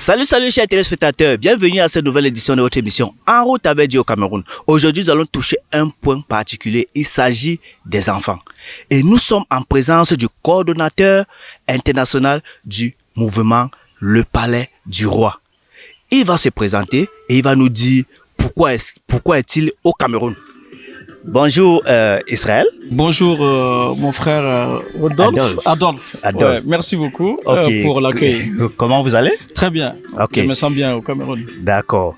Salut chers téléspectateurs, bienvenue à cette nouvelle édition de votre émission En route avec Dieu au Cameroun. Aujourd'hui nous allons toucher un point particulier, il s'agit des enfants. Et nous sommes en présence du coordonnateur international du mouvement Le Palais du Roi. Il va se présenter et il va nous dire pourquoi est-il au Cameroun. Bonjour Israël. Bonjour mon frère Adolphe. Ouais, merci beaucoup pour l'accueil. Comment vous allez? Très bien. Okay. Je me sens bien au Cameroun. D'accord.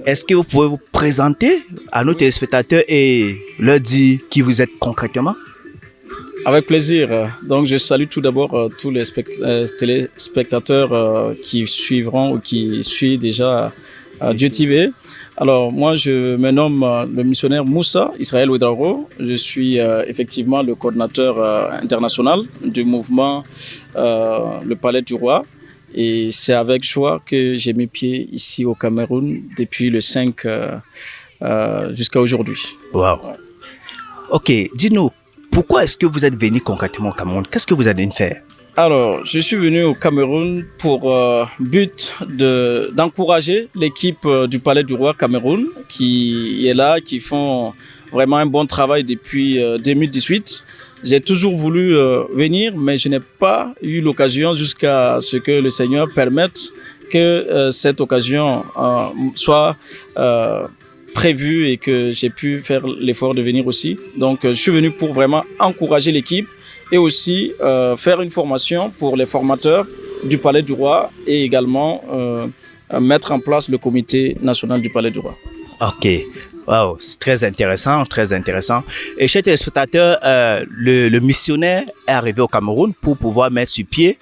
Est-ce que vous pouvez vous présenter à nos téléspectateurs et leur dire qui vous êtes concrètement? Avec plaisir. Donc je salue tout d'abord tous les téléspectateurs qui suivront ou qui suivent déjà Dieu TV. Alors, moi, je me nomme le missionnaire Moussa Israël Ouedraogo. Je suis effectivement le coordinateur international du mouvement Le Palais du Roi. Et c'est avec joie que j'ai mis pied ici au Cameroun depuis le 5 jusqu'à aujourd'hui. Wow. Ouais. Ok, dis-nous, pourquoi est-ce que vous êtes venu concrètement au Cameroun? Qu'est-ce que vous allez faire? Alors, je suis venu au Cameroun pour but d'encourager l'équipe du Palais du Roi Cameroun qui est là, qui font vraiment un bon travail depuis 2018. J'ai toujours voulu venir, mais je n'ai pas eu l'occasion jusqu'à ce que le Seigneur permette que cette occasion soit prévue et que j'ai pu faire l'effort de venir aussi. Donc, je suis venu pour vraiment encourager l'équipe et aussi faire une formation pour les formateurs du Palais du Roi et également mettre en place le comité national du Palais du Roi. Ok, wow, c'est très intéressant, très intéressant. Et chers téléspectateurs, le missionnaire est arrivé au Cameroun pour pouvoir mettre sur pied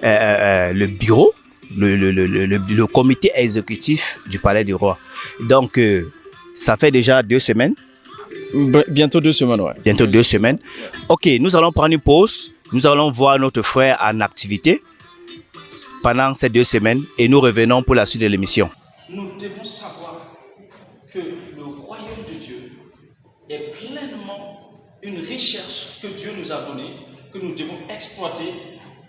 le bureau, le comité exécutif du Palais du Roi. Donc, ça fait déjà 2 semaines. Bientôt 2 semaines, ouais. Bientôt 2 semaines. Ok, nous allons prendre une pause. Nous allons voir notre frère en activité pendant ces 2 semaines et nous revenons pour la suite de l'émission. Nous devons savoir que le royaume de Dieu est pleinement une richesse que Dieu nous a donnée, que nous devons exploiter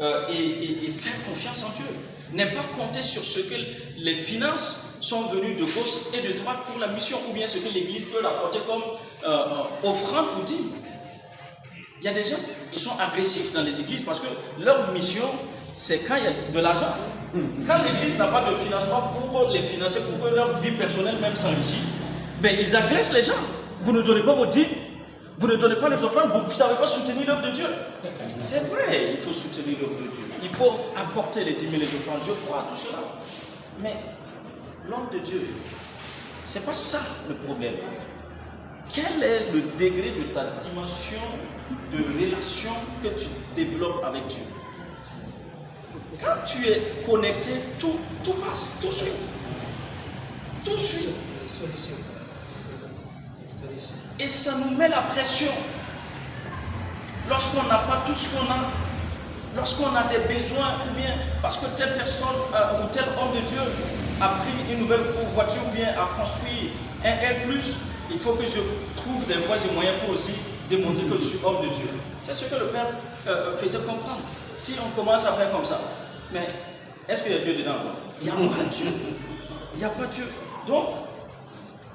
et faire confiance en Dieu. N'est pas compter sur ce que les finances sont venues de gauche et de droite pour la mission ou bien ce que l'Église peut apporter comme offrande ou dîme. Il y a des gens qui sont agressifs dans les églises parce que leur mission, c'est quand il y a de l'argent. Quand l'Église n'a pas de financement pour les financer, pour que leur vie personnelle même s'enrichisse, ben ils agressent les gens. Vous ne donnez pas vos dîmes, vous ne donnez pas les offrandes, vous ne savez pas soutenir l'œuvre de Dieu. C'est vrai, il faut soutenir l'œuvre de Dieu. Il faut apporter les dîmes et les offrandes. Je crois à tout cela. Mais l'homme de Dieu, c'est pas ça le problème. Quel est le degré de ta dimension de relation que tu développes avec Dieu? Quand tu es connecté, tout passe, tout suit. Tout suit. Et ça nous met la pression. Lorsqu'on n'a pas tout ce qu'on a, lorsqu'on a des besoins, ou bien parce que telle personne ou tel homme de Dieu a pris une nouvelle voiture ou bien a construit un L+, il faut que je trouve des voies et moyens pour aussi démontrer que je suis homme de Dieu. C'est ce que le Père faisait comprendre. Si on commence à faire comme ça, mais est-ce qu'il y a Dieu dedans? Il n'y a pas Dieu. Il n'y a pas Dieu. Donc,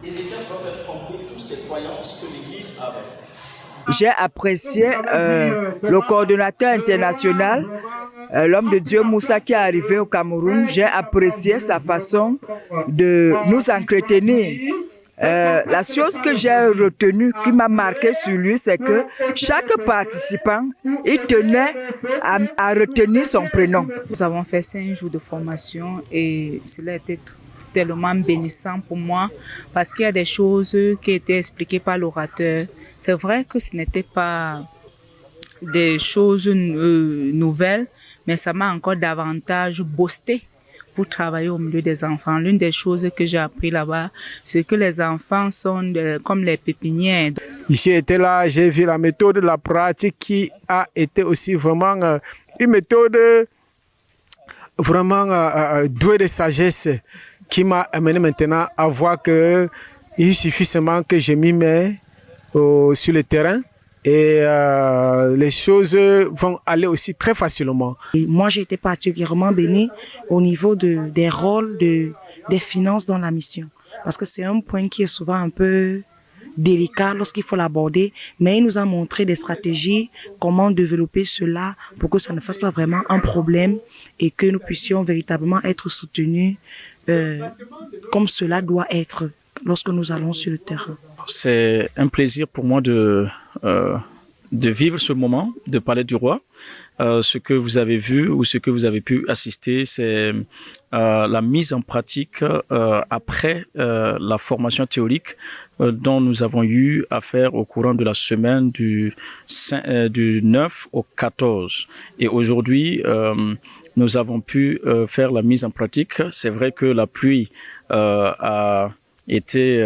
Ézéchiel doit faire tomber toutes ces croyances que l'Église avait. J'ai apprécié le coordonnateur international, l'homme de Dieu Moussa qui est arrivé au Cameroun. J'ai apprécié sa façon de nous entretenir. La chose que j'ai retenue, qui m'a marqué sur lui, c'est que chaque participant, il tenait à retenir son prénom. Nous avons fait 5 jours de formation et cela était tellement bénissant pour moi parce qu'il y a des choses qui étaient expliquées par l'orateur. C'est vrai que ce n'était pas des choses nouvelles, mais ça m'a encore davantage boosté pour travailler au milieu des enfants. L'une des choses que j'ai appris là-bas, c'est que les enfants sont comme les pépinières. J'ai été là, j'ai vu la méthode, la pratique qui a été aussi vraiment une méthode vraiment douée de sagesse qui m'a amené maintenant à voir qu'il suffit seulement que je m'y mets sur le terrain et les choses vont aller aussi très facilement. Et moi, j'ai été particulièrement bénie au niveau des rôles des finances dans la mission. Parce que c'est un point qui est souvent un peu délicat lorsqu'il faut l'aborder, mais il nous a montré des stratégies, comment développer cela pour que ça ne fasse pas vraiment un problème et que nous puissions véritablement être soutenus comme cela doit être lorsque nous allons sur le terrain. C'est un plaisir pour moi de vivre ce moment, de parler du roi. Ce que vous avez vu ou ce que vous avez pu assister, c'est la mise en pratique après la formation théorique dont nous avons eu à faire au courant de la semaine du 9 au 14. Et aujourd'hui, nous avons pu faire la mise en pratique. C'est vrai que la pluie a été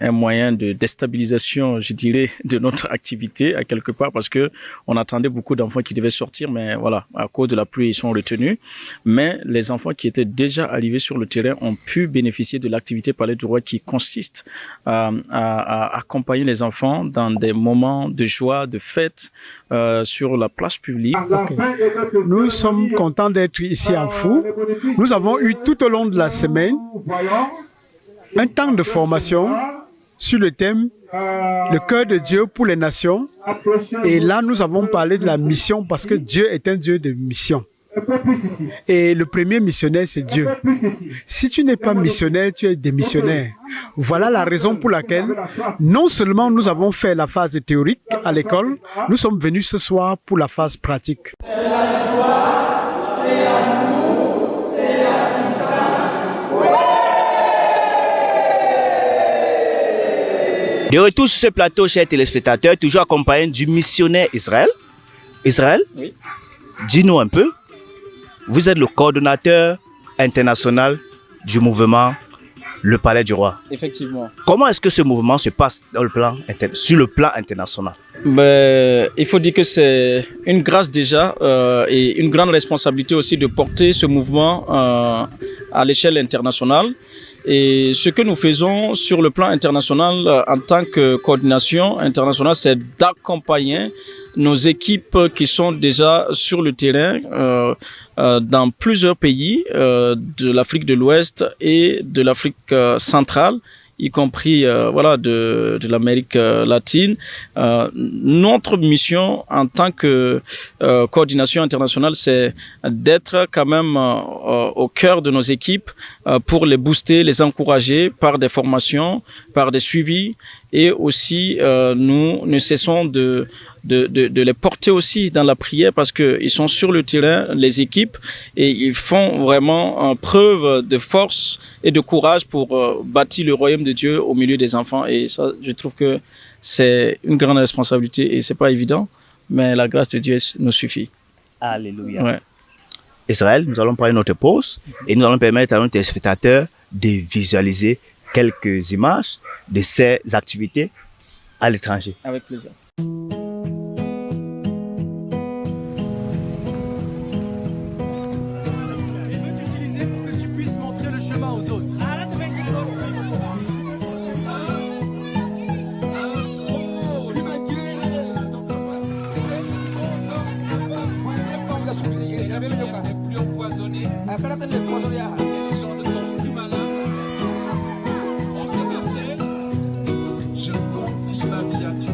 un moyen de déstabilisation, je dirais, de notre activité à quelque part, parce que on attendait beaucoup d'enfants qui devaient sortir, mais voilà, à cause de la pluie, ils sont retenus. Mais les enfants qui étaient déjà arrivés sur le terrain ont pu bénéficier de l'activité Palais du Roi qui consiste à accompagner les enfants dans des moments de joie, de fête sur la place publique. Okay. Nous sommes contents d'être ici en Fou. Nous avons eu tout au long de la semaine un temps de formation sur le thème « Le cœur de Dieu pour les nations ». Et là, nous avons parlé de la mission parce que Dieu est un Dieu de mission. Et le premier missionnaire, c'est Dieu. Si tu n'es pas missionnaire, tu es démissionnaire. Voilà la raison pour laquelle, non seulement nous avons fait la phase théorique à l'école, nous sommes venus ce soir pour la phase pratique. C'est la joie, c'est l'amour, c'est la puissance. De retour sur ce plateau, chers téléspectateurs, toujours accompagné du missionnaire Israël. Israël, oui. Dis-nous un peu, vous êtes le coordonnateur international du mouvement Le Palais du Roi. Effectivement. Comment est-ce que ce mouvement se passe sur le plan international? Il faut dire que c'est une grâce déjà et une grande responsabilité aussi de porter ce mouvement à l'échelle internationale. Et ce que nous faisons sur le plan international en tant que coordination internationale, c'est d'accompagner nos équipes qui sont déjà sur le terrain dans plusieurs pays de l'Afrique de l'Ouest et de l'Afrique centrale, y compris de l'Amérique latine. Notre mission en tant que coordination internationale, c'est d'être quand même au cœur de nos équipes pour les booster, les encourager par des formations, par des suivis, et aussi nous ne cessons de les porter aussi dans la prière parce qu'ils sont sur le terrain, les équipes, et ils font vraiment preuve de force et de courage pour bâtir le royaume de Dieu au milieu des enfants. Et ça, je trouve que c'est une grande responsabilité et c'est pas évident, mais la grâce de Dieu nous suffit. Alléluia. Ouais. Israël, nous allons prendre notre pause et nous allons permettre à nos téléspectateurs de visualiser quelques images de ces activités à l'étranger. Avec plaisir. Je confie ma vie à Dieu.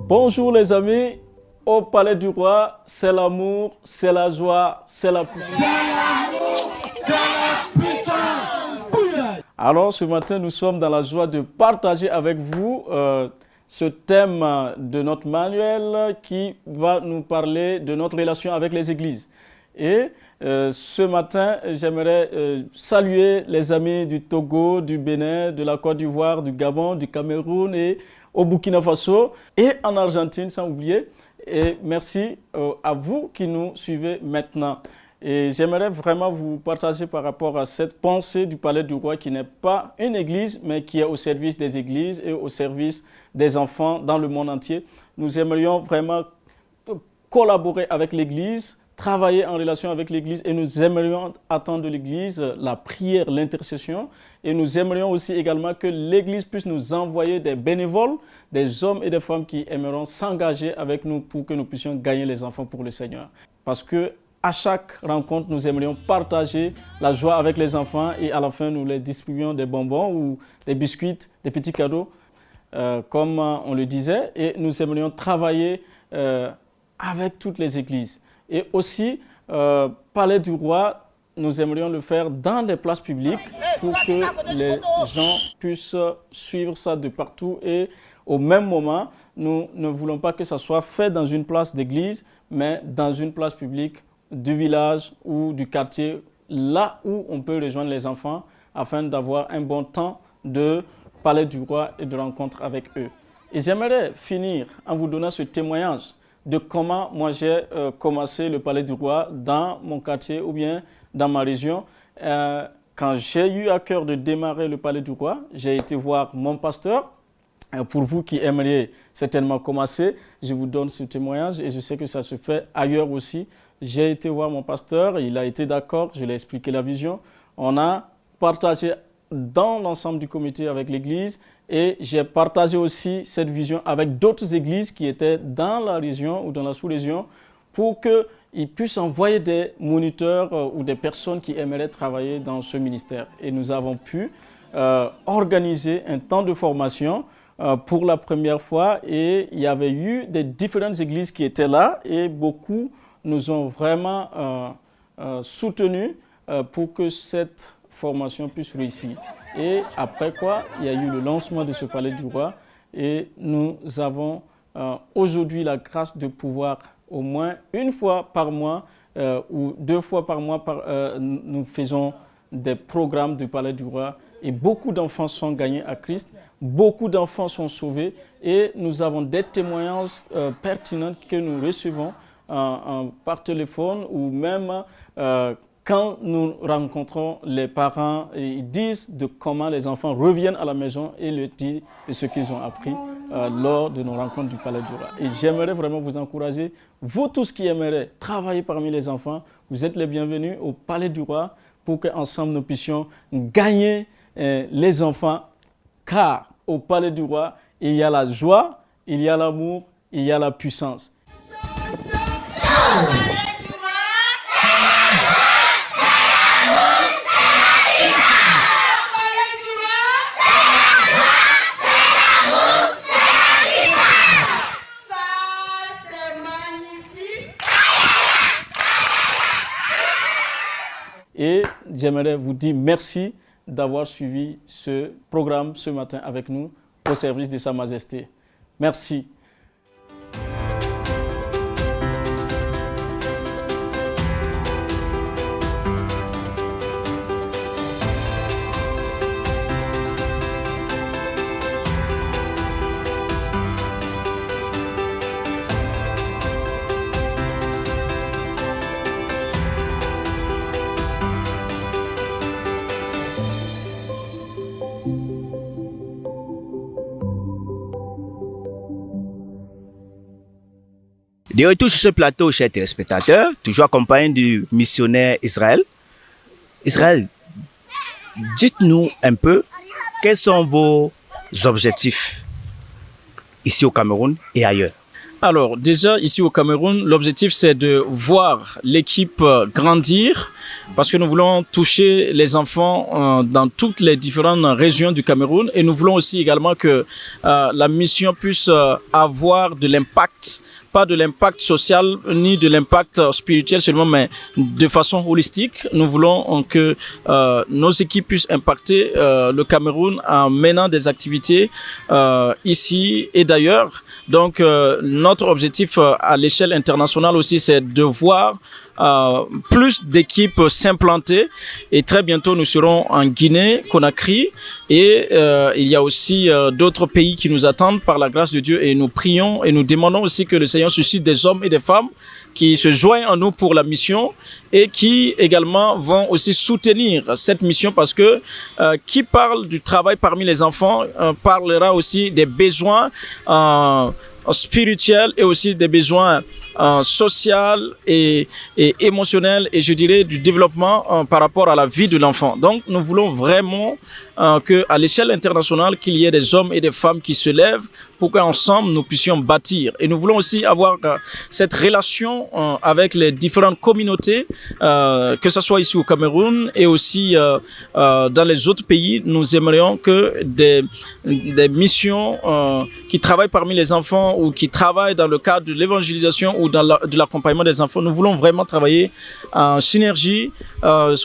Bonjour les amis, au Palais du Roi, c'est l'amour, c'est la joie, c'est la puissance. Alors ce matin, nous sommes dans la joie de partager avec vous ce thème de notre manuel qui va nous parler de notre relation avec les églises. Et ce matin, j'aimerais saluer les amis du Togo, du Bénin, de la Côte d'Ivoire, du Gabon, du Cameroun et au Burkina Faso et en Argentine, sans oublier. Et merci à vous qui nous suivez maintenant. Et j'aimerais vraiment vous partager par rapport à cette pensée du Palais du Roi qui n'est pas une église, mais qui est au service des églises et au service des enfants dans le monde entier. Nous aimerions vraiment collaborer avec l'église, travailler en relation avec l'église et nous aimerions attendre de l'église la prière, l'intercession. Et nous aimerions aussi également que l'église puisse nous envoyer des bénévoles, des hommes et des femmes qui aimeront s'engager avec nous pour que nous puissions gagner les enfants pour le Seigneur. Parce que à chaque rencontre, nous aimerions partager la joie avec les enfants et à la fin, nous les distribuons des bonbons ou des biscuits, des petits cadeaux, comme on le disait. Et nous aimerions travailler avec toutes les églises. Et aussi, Palais du Roi, nous aimerions le faire dans des places publiques pour que les gens puissent suivre ça de partout. Et au même moment, nous ne voulons pas que ça soit fait dans une place d'église, mais dans une place publique du village ou du quartier, là où on peut rejoindre les enfants afin d'avoir un bon temps de Palais du Roi et de rencontre avec eux. Et j'aimerais finir en vous donnant ce témoignage de comment moi j'ai commencé le Palais du Roi dans mon quartier ou bien dans ma région. Quand j'ai eu à cœur de démarrer le Palais du Roi, j'ai été voir mon pasteur. Pour vous qui aimeriez certainement commencer, je vous donne ce témoignage et je sais que ça se fait ailleurs aussi. J'ai été voir mon pasteur, il a été d'accord, je lui ai expliqué la vision. On a partagé dans l'ensemble du comité avec l'église et j'ai partagé aussi cette vision avec d'autres églises qui étaient dans la région ou dans la sous-région pour qu'ils puissent envoyer des moniteurs ou des personnes qui aimeraient travailler dans ce ministère. Et nous avons pu organiser un temps de formation pour la première fois et il y avait eu des différentes églises qui étaient là et beaucoup nous ont vraiment soutenus pour que cette formation puisse réussir. Et après quoi, il y a eu le lancement de ce Palais du Roi et nous avons aujourd'hui la grâce de pouvoir au moins une fois par mois ou 2 fois par mois, nous faisons des programmes du Palais du Roi et beaucoup d'enfants sont gagnés à Christ, beaucoup d'enfants sont sauvés et nous avons des témoignages pertinents que nous recevons par téléphone ou même quand nous rencontrons les parents, ils disent de comment les enfants reviennent à la maison et le disent de ce qu'ils ont appris lors de nos rencontres du Palais du Roi. Et j'aimerais vraiment vous encourager, vous tous qui aimeraient travailler parmi les enfants, vous êtes les bienvenus au Palais du Roi pour qu'ensemble nous puissions gagner les enfants, car au Palais du Roi, il y a la joie, il y a l'amour, il y a la puissance. Et j'aimerais vous dire merci d'avoir suivi ce programme ce matin avec nous au service de Sa Majesté. Merci. De retour sur ce plateau, chers téléspectateurs, toujours accompagné du missionnaire Israël. Israël, dites-nous un peu quels sont vos objectifs ici au Cameroun et ailleurs. Alors déjà ici au Cameroun, l'objectif c'est de voir l'équipe grandir parce que nous voulons toucher les enfants dans toutes les différentes régions du Cameroun et nous voulons aussi également que la mission puisse avoir de l'impact, pas de l'impact social ni de l'impact spirituel seulement, mais de façon holistique. Nous voulons que nos équipes puissent impacter le Cameroun en menant des activités ici et d'ailleurs. Donc notre objectif à l'échelle internationale aussi, c'est de voir plus d'équipes s'implanter et très bientôt nous serons en Guinée, Conakry et il y a aussi d'autres pays qui nous attendent par la grâce de Dieu et nous prions et nous demandons aussi que le Seigneur suscite des hommes et des femmes qui se joignent à nous pour la mission et qui également vont aussi soutenir cette mission parce que qui parle du travail parmi les enfants parlera aussi des besoins spirituels et aussi des besoins social et émotionnel et je dirais du développement par rapport à la vie de l'enfant. Donc nous voulons vraiment que à l'échelle internationale qu'il y ait des hommes et des femmes qui se lèvent pour qu'ensemble nous puissions bâtir. Et nous voulons aussi avoir cette relation avec les différentes communautés, que ce soit ici au Cameroun et aussi dans les autres pays. Nous aimerions que des missions qui travaillent parmi les enfants ou qui travaillent dans le cadre de l'évangélisation ou de l'accompagnement des enfants, nous voulons vraiment travailler en synergie,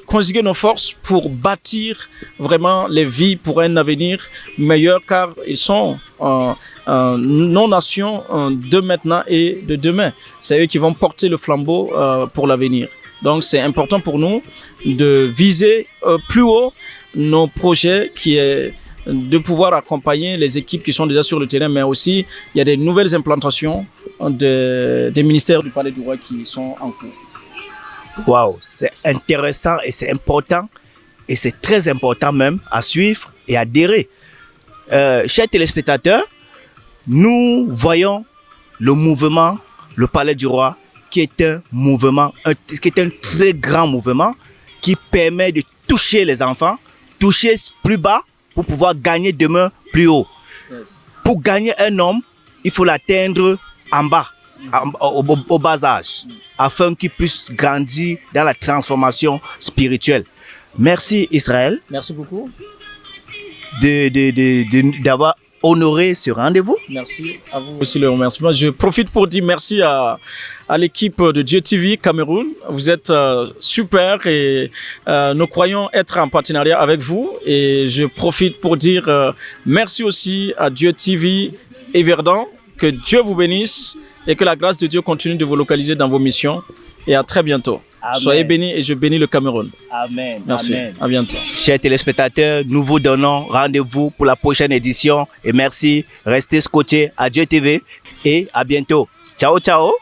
conjuguer nos forces pour bâtir vraiment les vies pour un avenir meilleur car ils sont nos nations de maintenant et de demain. C'est eux qui vont porter le flambeau pour l'avenir. Donc c'est important pour nous de viser plus haut nos projets qui est de pouvoir accompagner les équipes qui sont déjà sur le terrain, mais aussi il y a des nouvelles implantations des ministères du Palais du Roi qui sont en cours. Waouh, c'est intéressant et c'est important et c'est très important même à suivre et à adhérer. Chers téléspectateurs, nous voyons le mouvement, le Palais du Roi, qui est un mouvement, qui est un très grand mouvement qui permet de toucher les enfants, toucher plus bas pour pouvoir gagner demain plus haut. Yes. Pour gagner un homme, il faut l'atteindre en bas, au bas âge, afin qu'il puisse grandir dans la transformation spirituelle. Merci Israël. Merci beaucoup. D'avoir honoré ce rendez-vous. Merci à vous aussi le remerciement. Je profite pour dire merci à l'équipe de Dieu TV Cameroun. Vous êtes super et nous croyons être en partenariat avec vous. Et je profite pour dire merci aussi à Dieu TV et Verdun. Que Dieu vous bénisse et que la grâce de Dieu continue de vous localiser dans vos missions. Et à très bientôt. Amen. Soyez bénis et je bénis le Cameroun. Amen. Merci. Amen. À bientôt. Chers téléspectateurs, nous vous donnons rendez-vous pour la prochaine édition. Et merci. Restez scotchés à Dieu TV et à bientôt. Ciao, ciao.